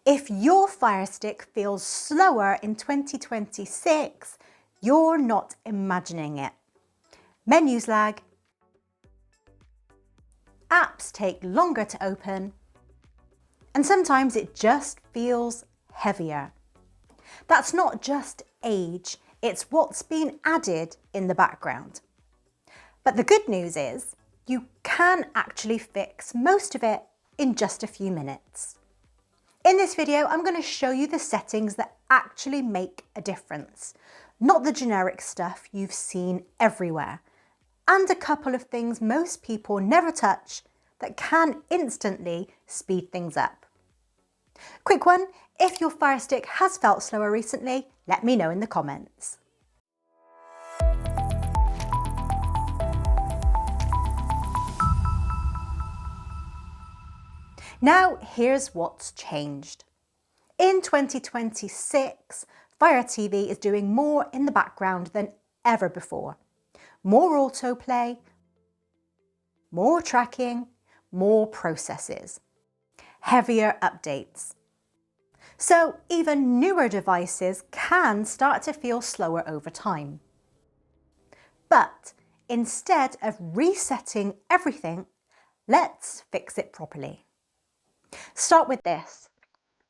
If your Firestick feels slower in 2026, you're not imagining it. Menus lag, apps take longer to open, and sometimes it just feels heavier. That's not just age, it's what's been added in the background. But the good news is, you can actually fix most of it in just a few minutes. In this video, I'm going to show you the settings that actually make a difference, not the generic stuff you've seen everywhere, and a couple of things most people never touch that can instantly speed things up. Quick one, if your Firestick has felt slower recently, let me know in the comments. Now, here's what's changed. In 2026, Fire TV is doing more in the background than ever before. More autoplay, more tracking, more processes, heavier updates. So even newer devices can start to feel slower over time. But instead of resetting everything, let's fix it properly. Start with this.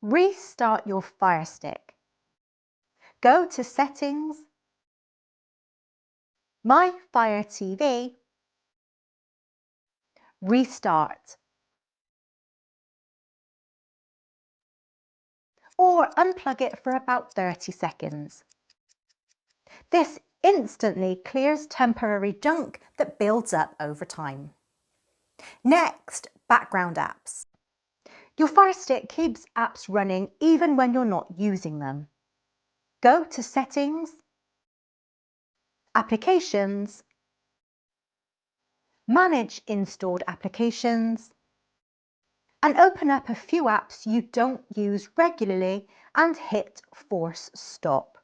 Restart your Firestick. Go to Settings, My Fire TV, Restart, or unplug it for about 30 seconds. This instantly clears temporary junk that builds up over time. Next, background apps. Your Firestick keeps apps running even when you're not using them. Go to Settings, Applications, Manage installed applications, and open up a few apps you don't use regularly and hit Force Stop.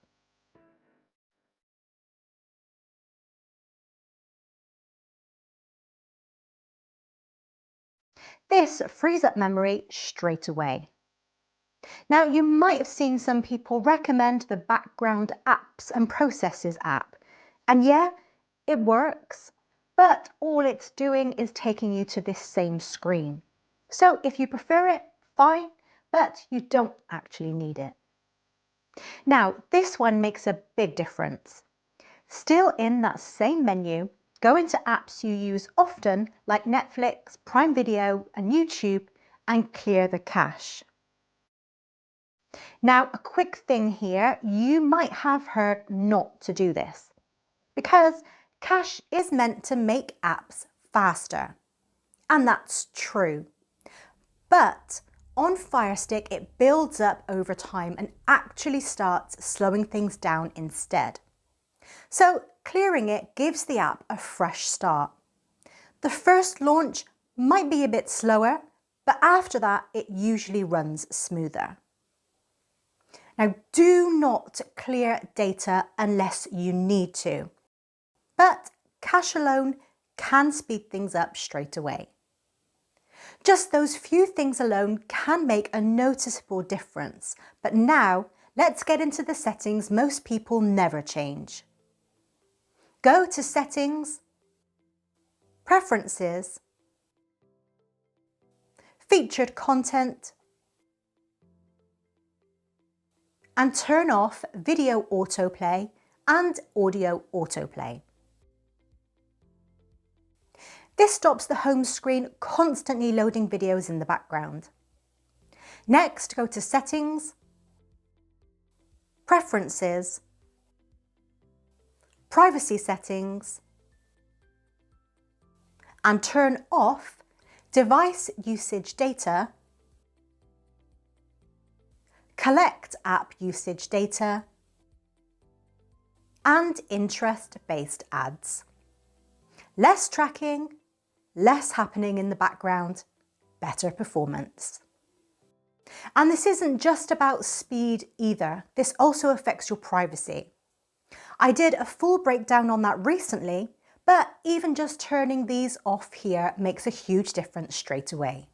This frees up memory straight away. Now, you might have seen some people recommend the Background Apps and Processes app. And yeah, it works, but all it's doing is taking you to this same screen. So if you prefer it, fine, but you don't actually need it. Now, this one makes a big difference. Still in that same menu, go into apps you use often like Netflix, Prime Video and YouTube and clear the cache. Now, a quick thing here, you might have heard not to do this because cache is meant to make apps faster. And that's true. But on Firestick, it builds up over time and actually starts slowing things down instead. So clearing it gives the app a fresh start. The first launch might be a bit slower, but after that, it usually runs smoother. Now, do not clear data unless you need to, but cache alone can speed things up straight away. Just those few things alone can make a noticeable difference, but now let's get into the settings most people never change. Go to Settings, Preferences, Featured Content, and turn off Video Autoplay and Audio Autoplay. This stops the home screen constantly loading videos in the background. Next, go to Settings, Preferences, Privacy Settings, and turn off Device Usage Data, Collect App Usage Data, and Interest-Based Ads. Less tracking, less happening in the background, better performance. And this isn't just about speed either. This also affects your privacy. I did a full breakdown on that recently, but even just turning these off here makes a huge difference straight away.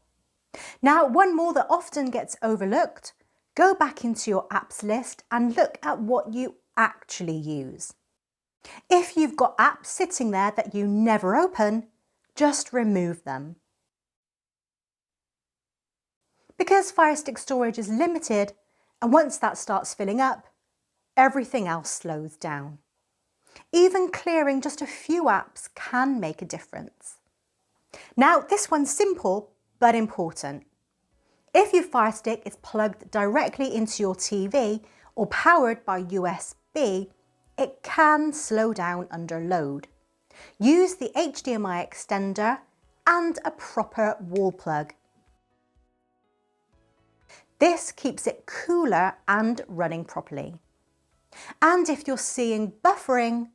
Now, one more that often gets overlooked, Go back into your apps list and look at what you actually use. If you've got apps sitting there that you never open, just remove them. Because Firestick storage is limited, and once that starts filling up, everything else slows down. Even clearing just a few apps can make a difference. Now, this one's simple but important. If your Firestick is plugged directly into your TV or powered by USB, it can slow down under load. Use the HDMI extender and a proper wall plug. This keeps it cooler and running properly. And if you're seeing buffering,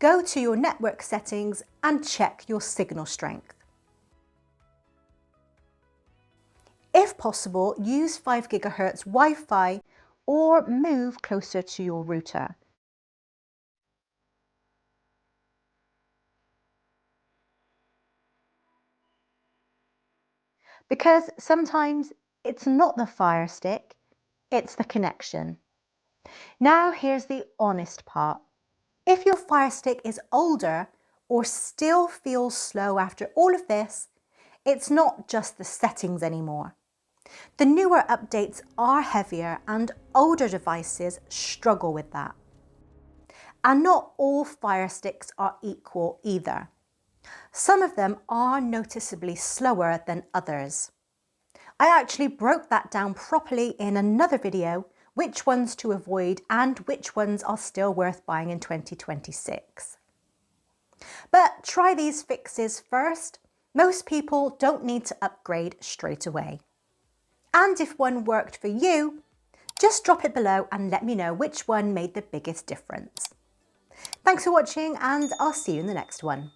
go to your network settings and check your signal strength. If possible, use 5 GHz Wi-Fi or move closer to your router. Because sometimes it's not the Firestick, it's the connection. Now here's the honest part. If your Firestick is older or still feels slow after all of this, it's not just the settings anymore. The newer updates are heavier and older devices struggle with that. And not all Firesticks are equal either. Some of them are noticeably slower than others. I actually broke that down properly in another video, which ones to avoid and which ones are still worth buying in 2026. But try these fixes first. Most people don't need to upgrade straight away. And if one worked for you, just drop it below and let me know which one made the biggest difference. Thanks for watching, and I'll see you in the next one.